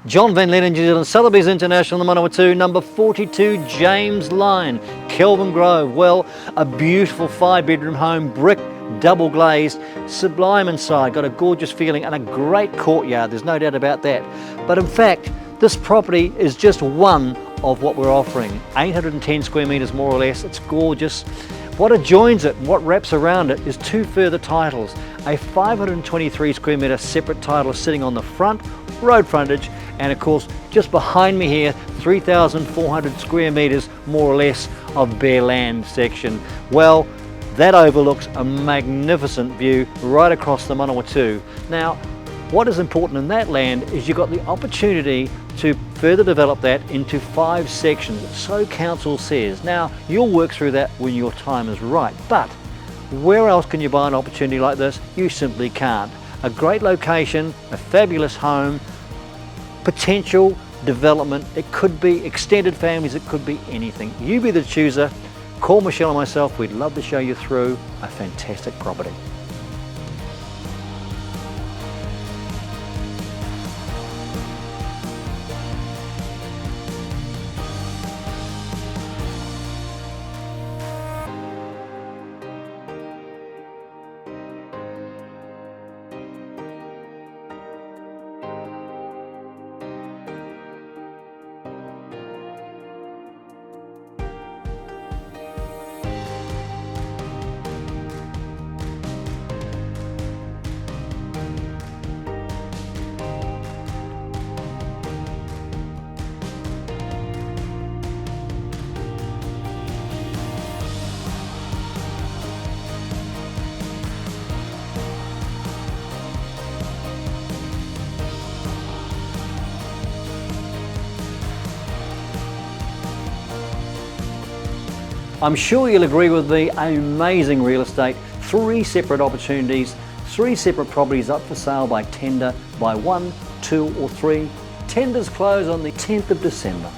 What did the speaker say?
John Van Lennon, New Zealand, Sotheby's International, the Manawatu, number 42 James Line, Kelvin Grove. Well, a beautiful 5-bedroom home, brick, double glazed, sublime inside, got a gorgeous feeling and a great courtyard, there's no doubt about that. But in fact, this property is just one of what we're offering. 810 square metres more or less, it's gorgeous. What adjoins it and what wraps around it is 2 further titles. A 523 square metre separate title sitting on the front, road frontage, and of course just behind me here 3,400 square metres more or less of bare land section. Well, that overlooks a magnificent view right across the Manawatu. Now, what is important in that land is you've got the opportunity to further develop that into 5 sections, so council says. Now, you'll work through that when your time is right, but where else can you buy an opportunity like this? You simply can't. A great location, a fabulous home, potential development, it could be extended families, it could be anything. You be the chooser. Call Michelle and myself, we'd love to show you through a fantastic property. I'm sure you'll agree with me, amazing real estate, 3 separate opportunities, 3 separate properties up for sale by tender by 1, 2 or 3. Tenders close on the 10th of December.